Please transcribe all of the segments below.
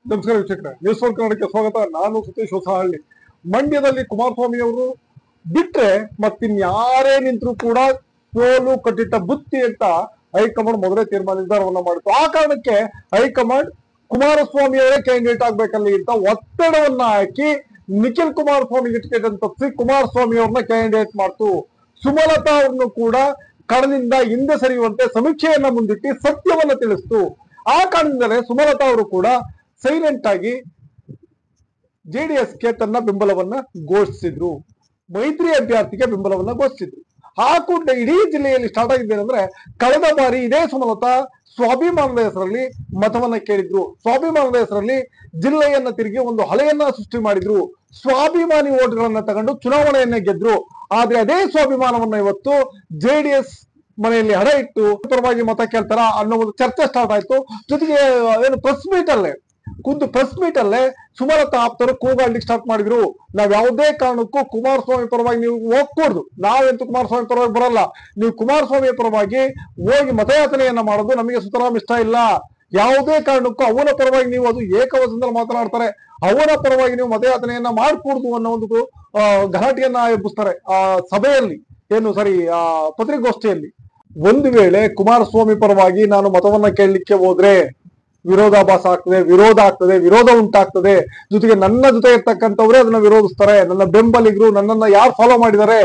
ನಮಸ್ಕಾರ ವೀಕ್ಷಕರೇ, news four ಕನ್ನಡಕ್ಕೆ ಸ್ವಾಗತ. ನಾನು ಸತೀಶ್ ಹೊಸಹಳ್ಳಿ. ಮಂಡ್ಯದಲ್ಲಿ ಕುಮಾರಸ್ವಾಮಿ ಅವರು ಬಿಟ್ರೆ ಮತ್ತಿನ್ಯಾರೇ ನಿಂತರೂ ಕೂಡ ಸೋಲು ಕಟ್ಟಿಟ್ಟ ಬುತ್ತಿ ಅಂತ ಹೈಕಮಾಂಡ್ ಮೊದಲೇ ನಿರ್ಧಾರವನ್ನ ಮಾಡಿತ್ತು. ಆ ಕಾರಣಕ್ಕೆ ಹೈಕಮಾಂಡ್ ಕುಮಾರಸ್ವಾಮಿ ಅವರೇ ಕ್ಯಾಂಡಿಡೇಟ್ ಆಗ್ಬೇಕಲ್ಲಿ ಅಂತ ಒತ್ತಡವನ್ನ ಹಾಕಿ ನಿಖಿಲ್ ಕುಮಾರಸ್ವಾಮಿಗೆ ಟಿಕೆಟ್ ಅಂತ ತಪ್ಪಿಸಿ ಕುಮಾರಸ್ವಾಮಿ ಅವ್ರನ್ನ ಕ್ಯಾಂಡಿಡೇಟ್ ಮಾಡ್ತು. ಸುಮಲತಾ ಅವ್ರನ್ನು ಕೂಡ ಕಣದಿಂದ ಹಿಂದೆ ಸರಿಯುವಂತೆ ಸಮೀಕ್ಷೆಯನ್ನ ಮುಂದಿಟ್ಟು ಸತ್ಯವನ್ನ ತಿಳಿಸ್ತು. ಆ ಕಾರಣದಿಂದಲೇ ಸುಮಲತಾ ಅವರು ಕೂಡ ಸೈಲೆಂಟ್ ಆಗಿ ಜೆಡಿಎಸ್ಗೆ ತನ್ನ ಬೆಂಬಲವನ್ನ ಘೋಷಿಸಿದ್ರು, ಮೈತ್ರಿ ಅಭ್ಯರ್ಥಿಗೆ ಬೆಂಬಲವನ್ನ ಘೋಷಿಸಿದ್ರು. ಆ ಕೂಡ ಇಡೀ ಜಿಲ್ಲೆಯಲ್ಲಿ ಸ್ಟಾರ್ಟ್ ಆಗಿದ್ದೇನೆಂದ್ರೆ, ಕಳೆದ ಬಾರಿ ಇದೇ ಸುಮಲತಾ ಸ್ವಾಭಿಮಾನದ ಹೆಸರಲ್ಲಿ ಮತವನ್ನ ಕೇಳಿದ್ರು. ಸ್ವಾಭಿಮಾನದ ಹೆಸರಲ್ಲಿ ಜಿಲ್ಲೆಯನ್ನ ತಿರುಗಿ ಒಂದು ಹಳೆಯನ್ನ ಸೃಷ್ಟಿ ಮಾಡಿದ್ರು. ಸ್ವಾಭಿಮಾನಿ ಓಟ್ಗಳನ್ನ ತಗೊಂಡು ಚುನಾವಣೆಯನ್ನ ಗೆದ್ರು. ಆದ್ರೆ ಅದೇ ಸ್ವಾಭಿಮಾನವನ್ನ ಇವತ್ತು ಜೆಡಿಎಸ್ ಮನೆಯಲ್ಲಿ ಹಡ ಇಟ್ಟು ಪರವಾಗಿ ಮತ ಕೇಳ್ತಾರ ಅನ್ನೋ ಒಂದು ಚರ್ಚೆ ಸ್ಟಾರ್ಟ್ ಆಯ್ತು. ಜೊತೆಗೆ ಏನು ಪ್ರೆಸ್ ಮೀಟ್ ಅಲ್ಲೇ ಸುಮಲತಾ ಆಪ್ತರು ಕೂಗಾಡ್ಲಿಕ್ಕೆ ಸ್ಟಾರ್ಟ್ ಮಾಡಿದ್ರು. ನಾವ್ ಯಾವುದೇ ಕಾರಣಕ್ಕೂ ಕುಮಾರಸ್ವಾಮಿ ಪರವಾಗಿ ನೀವು ಹೋಗ್ಕೂಡ್ದು, ನಾವಂತೂ ಕುಮಾರಸ್ವಾಮಿ ಪರವಾಗಿ ಬರಲ್ಲ, ನೀವು ಕುಮಾರಸ್ವಾಮಿ ಪರವಾಗಿ ಹೋಗಿ ಮತಯಾಚನೆಯನ್ನ ಮಾಡೋದು ನಮಗೆ ಸುತರಾಮ್ ಇಷ್ಟ ಇಲ್ಲ. ಯಾವುದೇ ಕಾರಣಕ್ಕೂ ಅವನ ಪರವಾಗಿ ನೀವು, ಅದು ಏಕವಚನದಲ್ಲಿ ಮಾತನಾಡ್ತಾರೆ, ಅವನ ಪರವಾಗಿ ನೀವು ಮತಯಾಚನೆಯನ್ನ ಮಾಡ್ಕೂಡ್ದು ಅನ್ನೋ ಒಂದು ಗಲಾಟೆಯನ್ನ ಎಬ್ಬಿಸ್ತಾರೆ ಆ ಸಭೆಯಲ್ಲಿ, ಪತ್ರಿಕಾಗೋಷ್ಠಿಯಲ್ಲಿ. ಒಂದು ವೇಳೆ ಕುಮಾರಸ್ವಾಮಿ ಪರವಾಗಿ ನಾನು ಮತವನ್ನ ಕೇಳಲಿಕ್ಕೆ ಹೋದ್ರೆ ವಿರೋಧಾಭಾಸ ಆಗ್ತದೆ, ವಿರೋಧ ಉಂಟಾಗ್ತದೆ. ಜೊತೆಗೆ ನನ್ನ ಜೊತೆ ಇರ್ತಕ್ಕಂಥವ್ರೆ ಅದನ್ನ ವಿರೋಧಿಸ್ತಾರೆ. ನನ್ನ ಬೆಂಬಲಿಗರು, ನನ್ನನ್ನ ಯಾರು ಫಾಲೋ ಮಾಡಿದ್ದಾರೆ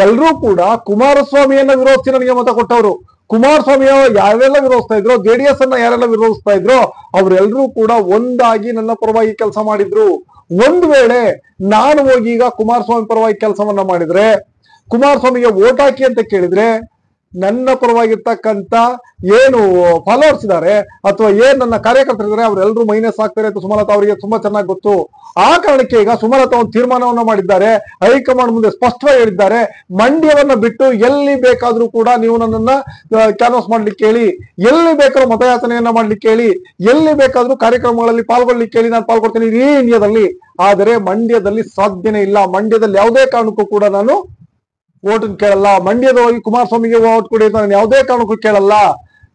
ಎಲ್ಲರೂ ಕೂಡ ಕುಮಾರಸ್ವಾಮಿಯನ್ನ ವಿರೋಧಿಸಿ ನನಗೆ ಮತ ಕೊಟ್ಟವರು. ಕುಮಾರಸ್ವಾಮಿ ಯಾರೆಲ್ಲ ವಿರೋಧಿಸ್ತಾ ಇದ್ರು, ಜೆಡಿಎಸ್ ಅನ್ನ ಯಾರೆಲ್ಲ ವಿರೋಧಿಸ್ತಾ ಇದ್ರು, ಅವರೆಲ್ಲರೂ ಕೂಡ ಒಂದಾಗಿ ನನ್ನ ಪರವಾಗಿ ಕೆಲಸ ಮಾಡಿದ್ರು. ಒಂದು ವೇಳೆ ನಾನು ಹೋಗಿ ಈಗ ಕುಮಾರಸ್ವಾಮಿ ಪರವಾಗಿ ಕೆಲಸವನ್ನ ಮಾಡಿದ್ರೆ, ಕುಮಾರಸ್ವಾಮಿಗೆ ವೋಟ್ ಹಾಕಿ ಅಂತ ಕೇಳಿದ್ರೆ, ನನ್ನ ಪರವಾಗಿರ್ತಕ್ಕಂಥ ಏನು ಫಾಲೋವರ್ಸ್ ಇದ್ದಾರೆ ಅಥವಾ ಏನ್ ನನ್ನ ಕಾರ್ಯಕರ್ತರಿದ್ದಾರೆ ಅವರೆಲ್ಲರೂ ಮೈನಸ್ ಆಗ್ತಾರೆ ಅಂತ ಸುಮಲತಾ ಅವರಿಗೆ ತುಂಬಾ ಚೆನ್ನಾಗಿ ಗೊತ್ತು. ಆ ಕಾರಣಕ್ಕೆ ಈಗ ಸುಮಲತಾ ಒಂದು ತೀರ್ಮಾನವನ್ನ ಮಾಡಿದ್ದಾರೆ. ಹೈಕಮಾಂಡ್ ಮುಂದೆ ಸ್ಪಷ್ಟವಾಗಿ ಹೇಳಿದ್ದಾರೆ, ಮಂಡ್ಯವನ್ನ ಬಿಟ್ಟು ಎಲ್ಲಿ ಬೇಕಾದ್ರೂ ಕೂಡ ನೀವು ನನ್ನನ್ನ ಕ್ಯಾನ್ವಾಸ್ ಮಾಡ್ಲಿಕ್ಕೆ ಹೇಳಿ, ಎಲ್ಲಿ ಬೇಕಾದ್ರೂ ಮತಯಾಚನೆಯನ್ನ ಮಾಡ್ಲಿಕ್ಕೆ ಹೇಳಿ, ಎಲ್ಲಿ ಬೇಕಾದ್ರೂ ಕಾರ್ಯಕ್ರಮಗಳಲ್ಲಿ ಪಾಲ್ಗೊಳ್ಳಿಕ್ಕೆ ಹೇಳಿ, ನಾನು ಪಾಲ್ಗೊಳ್ತೀನಿ ಇಡೀ ಇಂಡಿಯಾದಲ್ಲಿ. ಆದರೆ ಮಂಡ್ಯದಲ್ಲಿ ಸಾಧ್ಯನೇ ಇಲ್ಲ. ಮಂಡ್ಯದಲ್ಲಿ ಯಾವುದೇ ಕಾರಣಕ್ಕೂ ಕೂಡ ನಾನು ಓಟ್ ಕೇಳಲ್ಲ. ಮಂಡ್ಯದ ಹೋಗಿ ಕುಮಾರಸ್ವಾಮಿಗೆ ಓಟ್ ಕೊಡಿ ಅಂತ ನಾನು ಯಾವುದೇ ಕಾರಣಕ್ಕೂ ಕೇಳಲ್ಲ.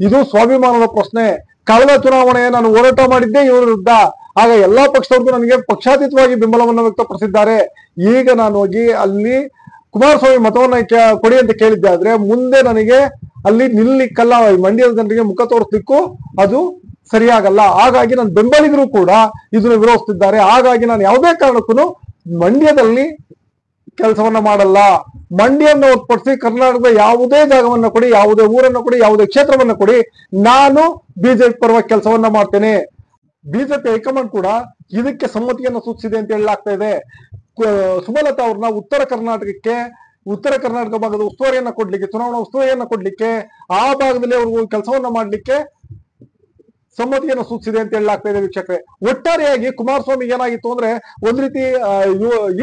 ಇದು ಸ್ವಾಭಿಮಾನದ ಪ್ರಶ್ನೆ. ಕಳೆದ ಚುನಾವಣೆ ನಾನು ಹೋರಾಟ ಮಾಡಿದ್ದೆ ಇವರ ವಿರುದ್ಧ. ಆಗ ಎಲ್ಲಾ ಪಕ್ಷದವ್ರಿಗೂ ನನಗೆ ಪಕ್ಷಾತೀತವಾಗಿ ಬೆಂಬಲವನ್ನು ವ್ಯಕ್ತಪಡಿಸಿದ್ದಾರೆ. ಈಗ ನಾನು ಹೋಗಿ ಅಲ್ಲಿ ಕುಮಾರಸ್ವಾಮಿ ಮತವನ್ನ ಕೊಡಿ ಅಂತ ಕೇಳಿದ್ದೆ ಆದ್ರೆ ಮುಂದೆ ನನಗೆ ಅಲ್ಲಿ ನಿಲ್ಲಿಕ್ಕಲ್ಲ, ಮಂಡ್ಯದ ಜನರಿಗೆ ಮುಖ ತೋರಿಸ್ಲಿಕ್ಕೂ ಅದು ಸರಿಯಾಗಲ್ಲ. ಹಾಗಾಗಿ ನನ್ನ ಬೆಂಬಲಿಗರು ಕೂಡ ಇದನ್ನು ವಿರೋಧಿಸ್ತಿದ್ದಾರೆ. ಹಾಗಾಗಿ ನಾನು ಯಾವುದೇ ಕಾರಣಕ್ಕೂ ಮಂಡ್ಯದಲ್ಲಿ ಕೆಲಸವನ್ನ ಮಾಡಲ್ಲ. ಮಂಡ್ಯವನ್ನ ಹೊರತುಪಡಿಸಿ ಕರ್ನಾಟಕದ ಯಾವುದೇ ಜಾಗವನ್ನ ಕೊಡಿ, ಯಾವುದೇ ಊರನ್ನ ಕೊಡಿ, ಯಾವುದೇ ಕ್ಷೇತ್ರವನ್ನ ಕೊಡಿ, ನಾನು ಬಿಜೆಪಿ ಪರವಾಗಿ ಕೆಲಸವನ್ನ ಮಾಡ್ತೇನೆ. ಬಿಜೆಪಿ ಹೈಕಮಾಂಡ್ ಕೂಡ ಇದಕ್ಕೆ ಸಮ್ಮತಿಯನ್ನ ಸೂಚಿಸಿದೆ ಅಂತ ಹೇಳಲಾಗ್ತಾ ಇದೆ. ಸುಮಲತಾ ಅವ್ರನ್ನ ಉತ್ತರ ಕರ್ನಾಟಕ ಭಾಗದ ಉಸ್ತುವಾರಿಯನ್ನ ಕೊಡ್ಲಿಕ್ಕೆ, ಚುನಾವಣಾ ಉಸ್ತುವಾರಿಯನ್ನ ಕೊಡ್ಲಿಕ್ಕೆ, ಆ ಭಾಗದಲ್ಲಿ ಅವ್ರಿಗೂ ಕೆಲಸವನ್ನ ಮಾಡ್ಲಿಕ್ಕೆ ಸಮ್ಮತಿಯನ್ನು ಸೂಚಿಸಿದೆ ಅಂತ ಹೇಳಲಾಗ್ತಾ ಇದೆ. ವೀಕ್ಷಕರೇ, ಒಟ್ಟಾರೆಯಾಗಿ ಕುಮಾರಸ್ವಾಮಿ ಏನಾಗಿತ್ತು ಅಂದ್ರೆ ಒಂದ್ ರೀತಿ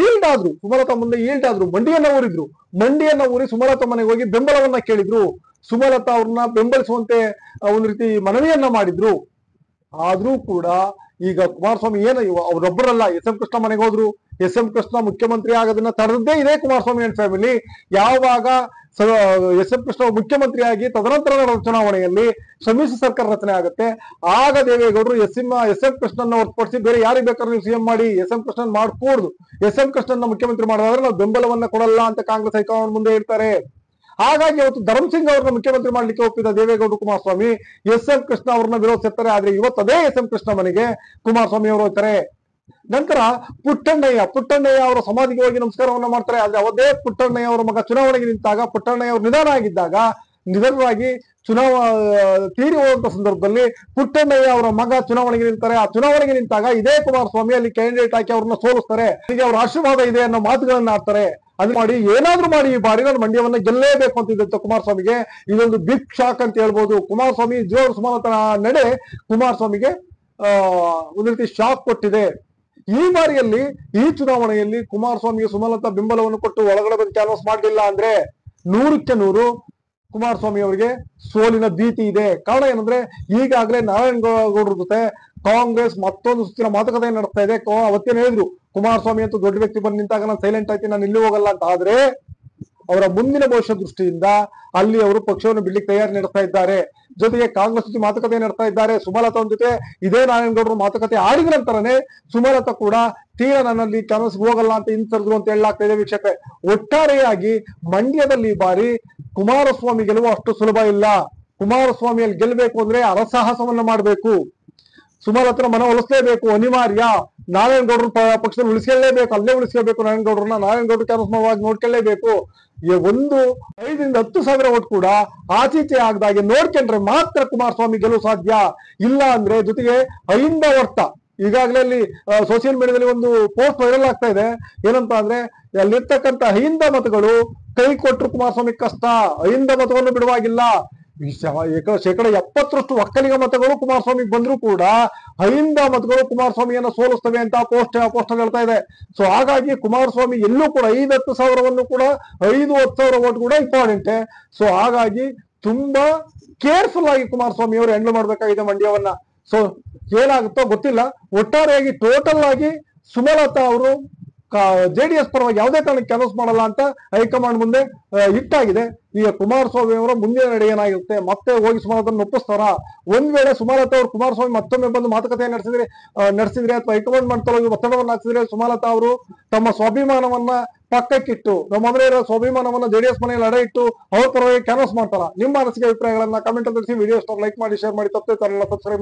ಈಲ್ಡ್ ಆದ್ರು, ಸುಮಲತಾ ಮುಂದೆ ಈಲ್ಡ್ ಆದ್ರು, ಮಂಡಿಯನ್ನ ಊರಿ ಸುಮಲತಾ ಮನೆಗೆ ಹೋಗಿ ಬೆಂಬಲವನ್ನ ಕೇಳಿದ್ರು. ಸುಮಲತಾ ಅವ್ರನ್ನ ಬೆಂಬಲಿಸುವಂತೆ ಒಂದ್ ರೀತಿ ಮನವಿಯನ್ನ ಮಾಡಿದ್ರು. ಆದ್ರೂ ಕೂಡ ಈಗ ಕುಮಾರಸ್ವಾಮಿ ಅವರೊಬ್ಬರಲ್ಲ, ಎಸ್ ಎಂ ಕೃಷ್ಣ ಮನೆಗೆ ಹೋದ್ರು. ಎಸ್ ಎಂ ಕೃಷ್ಣ ಮುಖ್ಯಮಂತ್ರಿ ಆಗೋದನ್ನ ತಡೆದೇ ಇದೆ ಕುಮಾರಸ್ವಾಮಿ ಅಂಡ್ ಫ್ಯಾಮಿಲಿ. ಯಾವಾಗ ಎಸ್ ಎಂ ಕೃಷ್ಣ ಮುಖ್ಯಮಂತ್ರಿಯಾಗಿ ತದನಂತರ ನಡೆದ ಚುನಾವಣೆಯಲ್ಲಿ ಸಮ್ಮಿಶ್ರ ಸರ್ಕಾರ ರಚನೆ ಆಗುತ್ತೆ, ಆಗ ದೇವೇಗೌಡರು ಎಸ್ ಎಂ ಕೃಷ್ಣನ್ನ ಹೊರತುಪಡಿಸಿ ಬೇರೆ ಯಾರಿಗೆ ಬೇಕಾದ್ರೂ ನೀವು ಸಿಎಂ ಮಾಡಿ, ಎಸ್ ಎಂ ಕೃಷ್ಣನ್ ಮಾಡ್ಕೂಡ್ದು, ಎಸ್ ಎಂ ಕೃಷ್ಣನ್ನ ಮುಖ್ಯಮಂತ್ರಿ ಮಾಡೋದಾದ್ರೆ ನಾವು ಬೆಂಬಲವನ್ನ ಕೊಡಲ್ಲ ಅಂತ ಕಾಂಗ್ರೆಸ್ ಹೈಕಮಾಂಡ್ ಮುಂದೆ ಹೇಳ್ತಾರೆ. ಹಾಗಾಗಿ ಅವತ್ತು ಧರ್ಮಸಿಂಗ್ ಅವ್ರನ್ನ ಮುಖ್ಯಮಂತ್ರಿ ಮಾಡ್ಲಿಕ್ಕೆ ಒಪ್ಪಿದ ದೇವೇಗೌಡರು ಕುಮಾರಸ್ವಾಮಿ ಎಸ್ ಎಂ ಕೃಷ್ಣ ಅವ್ರನ್ನ ವಿರೋಧಿಸಿರ್ತಾರೆ. ಆದ್ರೆ ಇವತ್ತು ಅದೇ ಎಸ್ ಎಂ ಕೃಷ್ಣ ಮನೆಗೆ ಕುಮಾರಸ್ವಾಮಿ ಅವರು ಹೋಗ್ತಾರೆ. ನಂತರ ಪುಟ್ಟಣ್ಣಯ್ಯ ಅವರ ಸಮಾಧಿಗೆ ಹೋಗಿ ನಮಸ್ಕಾರವನ್ನ ಮಾಡ್ತಾರೆ. ಆದ್ರೆ ಅವದೇ ಪುಟ್ಟಣ್ಣಯ್ಯ ಅವರ ಮಗ ಚುನಾವಣೆಗೆ ನಿಂತಾಗ, ಪುಟ್ಟಣ್ಣಯ್ಯ ಅವರು ನಿಧನರಾಗಿ ತೀರಿ ಹೋದಂತ ಸಂದರ್ಭದಲ್ಲಿ ಪುಟ್ಟಣ್ಣಯ್ಯ ಅವರ ಮಗ ಚುನಾವಣೆಗೆ ನಿಲ್ತಾರೆ. ಆ ಚುನಾವಣೆಗೆ ನಿಂತಾಗ ಇದೇ ಕುಮಾರಸ್ವಾಮಿ ಅಲ್ಲಿ ಕ್ಯಾಂಡಿಡೇಟ್ ಹಾಕಿ ಅವ್ರನ್ನ ಸೋಲಿಸ್ತಾರೆ. ಹೀಗೆ ಅವ್ರ ಆಶೀರ್ವಾದ ಇದೆ ಅನ್ನೋ ಮಾತುಗಳನ್ನ ಆಡ್ತಾರೆ. ಅದು ಮಾಡಿ ಏನಾದ್ರೂ ಮಾಡಿ ಈ ಬಾರಿ ನಾನು ಮಂಡ್ಯವನ್ನ ಗೆಲ್ಲೇಬೇಕು ಅಂತಿದ್ದಂತ ಕುಮಾರಸ್ವಾಮಿಗೆ ಇದೊಂದು ಬಿಗ್ ಶಾಕ್ ಅಂತ ಹೇಳ್ಬೋದು. ಕುಮಾರಸ್ವಾಮಿ ಜೋರು ಸುಮಲತಾ ನಡೆ ಕುಮಾರಸ್ವಾಮಿಗೆ ಒಂದು ರೀತಿ ಶಾಕ್ ಕೊಟ್ಟಿದೆ. ಈ ಬಾರಿಯಲ್ಲಿ ಈ ಚುನಾವಣೆಯಲ್ಲಿ ಕುಮಾರಸ್ವಾಮಿಗೆ ಸುಮಲತಾ ಬೆಂಬಲವನ್ನು ಕೊಟ್ಟು ಒಳಗಡೆ ಬಂದು ಕ್ಯಾನ್ವಾಸ್ ಮಾಡಲಿಲ್ಲ ಅಂದ್ರೆ 100ಕ್ಕೆ 100 ಕುಮಾರಸ್ವಾಮಿ ಅವರಿಗೆ ಸೋಲಿನ ಭೀತಿ ಇದೆ. ಕಾರಣ ಏನಂದ್ರೆ ಈಗಾಗಲೇ ನಾರಾಯಣಗೌಡರ ಜೊತೆ ಕಾಂಗ್ರೆಸ್ ಮತ್ತೊಂದು ಸುತ್ತಿನ ಮಾತುಕತೆ ನಡೆಸ್ತಾ ಇದೆ. ಅವತ್ತೇನು ಹೇಳಿದ್ರು, ಕುಮಾರಸ್ವಾಮಿ ಅಂತೂ ದೊಡ್ಡ ವ್ಯಕ್ತಿ ಬಂದು ನಿಂತಾಗ ನಾನು ಸೈಲೆಂಟ್ ಆಯ್ತೀನಿ, ನಾನು ಇಲ್ಲಿ ಹೋಗಲ್ಲ ಅಂತ. ಆದ್ರೆ ಅವರ ಮುಂದಿನ ಭವಿಷ್ಯ ದೃಷ್ಟಿಯಿಂದ ಅಲ್ಲಿ ಅವರು ಪಕ್ಷವನ್ನು ಬಿಡ್ಲಿಕ್ಕೆ ತಯಾರಿ ನಡೆಸ್ತಾ ಇದ್ದಾರೆ. ಜೊತೆಗೆ ಕಾಂಗ್ರೆಸ್ ಜೊತೆ ಮಾತುಕತೆ ನಡೆಸ್ತಾ ಇದ್ದಾರೆ. ಸುಮಲತಾ ಜೊತೆ ಇದೇ ನಾರಾಯಣಗೌಡರು ಮಾತುಕತೆ ಆಡಿದ ನಂತರನೇ ಸುಮಲತಾ ಕೂಡ ತೀರಾ ನನ್ನಲ್ಲಿ ಕಾಂಗ್ರೆಸ್ ಹೋಗಲ್ಲ ಅಂತ ಹಿಂಸರಿದ್ರು ಅಂತ ಹೇಳಲಾಗ್ತಾ ಇದೆ ವೀಕ್ಷಕರೇ. ಒಟ್ಟಾರೆಯಾಗಿ ಮಂಡ್ಯದಲ್ಲಿ ಈ ಬಾರಿ ಕುಮಾರಸ್ವಾಮಿ ಗೆಲುವು ಅಷ್ಟು ಸುಲಭ ಇಲ್ಲ. ಕುಮಾರಸ್ವಾಮಿಯಲ್ಲಿ ಗೆಲ್ಲಬೇಕು ಅಂದ್ರೆ ಅರಸಾಹಸವನ್ನ ಮಾಡಬೇಕು. ಸುಮಲತಾ ಮನ ಒಲಿಸಲೇಬೇಕು, ಅನಿವಾರ್ಯ. ನಾರಾಯಣಗೌಡರು ಪಕ್ಷದಲ್ಲಿ ಉಳಿಸ್ಕೊಳ್ಳೇಬೇಕು, ಅಲ್ಲೇ ಉಳಿಸ್ಕೋಬೇಕು. ನಾರಾಯಣಗೌಡರು ಕೆಲಸವಾಗಿ ನೋಡ್ಕೊಳ್ಳೇಬೇಕು. ಒಂದು 5ರಿಂದ 10,000 ಓಟ್ ಕೂಡ ಆಚೀಚೆ ಆಗದಾಗೆ ನೋಡ್ಕೊಂಡ್ರೆ ಮಾತ್ರ ಕುಮಾರಸ್ವಾಮಿ ಗೆಲುವು ಸಾಧ್ಯ. ಇಲ್ಲ ಅಂದ್ರೆ ಜೊತೆಗೆ ಅಹಿಂದ ಹೊರ್ತ ಈಗಾಗಲೇ ಅಲ್ಲಿ ಸೋಷಿಯಲ್ ಮೀಡಿಯಾದಲ್ಲಿ ಒಂದು ಪೋಸ್ಟ್ ವೈರಲ್ ಆಗ್ತಾ ಇದೆ. ಏನಂತ ಅಂದ್ರೆ ಅಲ್ಲಿರ್ತಕ್ಕಂಥ ಅಹಿಂದ ಮತಗಳು ಕೈ ಕೊಟ್ಟರು ಕುಮಾರಸ್ವಾಮಿ ಕಷ್ಟ. ಅಹಿಂದ ಮತವನ್ನು ಬಿಡುವಾಗಿಲ್ಲ. 70% ಒಕ್ಕಲಿಗ ಮತಗಳು ಕುಮಾರಸ್ವಾಮಿಗೆ ಬಂದ್ರು ಕೂಡ ಅಹಿಂದ ಮತಗಳು ಕುಮಾರಸ್ವಾಮಿಯನ್ನ ಸೋಲಿಸ್ತವೆ ಅಂತ ಪೋಸ್ಟ್ ಹೇಳ್ತಾ ಇದೆ. ಸೊ ಹಾಗಾಗಿ ಕುಮಾರಸ್ವಾಮಿ ಎಲ್ಲೂ ಕೂಡ 5-10 ಸಾವಿರವನ್ನು ಕೂಡ 5-10 ಸಾವಿರ ಓಟ್ ಕೂಡ ಇಂಪಾರ್ಟೆಂಟ್. ಸೊ ಹಾಗಾಗಿ ತುಂಬಾ ಕೇರ್ಫುಲ್ ಆಗಿ ಕುಮಾರಸ್ವಾಮಿ ಅವರು ಹ್ಯಾಂಡಲ್ ಮಾಡ್ಬೇಕಾಗಿದೆ ಮಂಡ್ಯವನ್ನ. ಸೊ ಏನಾಗುತ್ತೋ ಗೊತ್ತಿಲ್ಲ. ಒಟ್ಟಾರೆಯಾಗಿ ಟೋಟಲ್ ಆಗಿ ಸುಮಲತಾ ಅವರು JDS ಪರವಾಗಿ ಯಾವುದೇ ಕಾರಣಕ್ಕೆ ಕೆಲಸ ಮಾಡಲ್ಲ ಅಂತ ಹೈಕಮಾಂಡ್ ಮುಂದೆ ಇಟ್ಟಾಗಿದೆ. ಈಗ ಕುಮಾರಸ್ವಾಮಿ ಅವರ ಮುಂದಿನ ನಡೆ ಏನಾಗಿರುತ್ತೆ, ಮತ್ತೆ ಹೋಗಿ ಸುಮಲತಾ ಒಪ್ಪಿಸ್ತಾರ? ಒಂದ್ ವೇಳೆ ಸುಮಲತಾ ಅವರು ಕುಮಾರಸ್ವಾಮಿ ಮತ್ತೊಮ್ಮೆ ಬಂದು ಮಾತುಕತೆ ನಡೆಸಿದ್ರೆ ಅಥವಾ ಹೈಕಮಾಂಡ್ ಮಾಡ್ತಾ ಒತ್ತಡವನ್ನು ಹಾಕಿದ್ರೆ ಸುಮಲತಾ ಅವರು ತಮ್ಮ ಸ್ವಾಭಿಮಾನವನ್ನ ಪಕ್ಕಕ್ಕಿಟ್ಟು, ನಮ್ಮ ಮನೆ ಸ್ವಾಭಿಮಾನವನ್ನ JDS ಮನೆಯಲ್ಲಿ ಅಡ ಇಟ್ಟು ಅವ್ರ ಪರವಾಗಿ ಕ್ಯಾನ್ವಾಸ್ ಮಾಡ್ತಾರ? ನಿಮ್ಮ ಅನಿಸಿಕೆ ಅಭಿಪ್ರಾಯಗಳನ್ನ ಕಮೆಂಟ್ ತಿಳಿಸಿ. ವಿಡಿಯೋ ಲೈಕ್ ಮಾಡಿ, ಶೇರ್ ಮಾಡಿ, ತಪ್ಪದೆ ಚಾನಲ್ ಸಬ್ಸ್ಕ್ರೈಬ್ ಮಾಡಿ.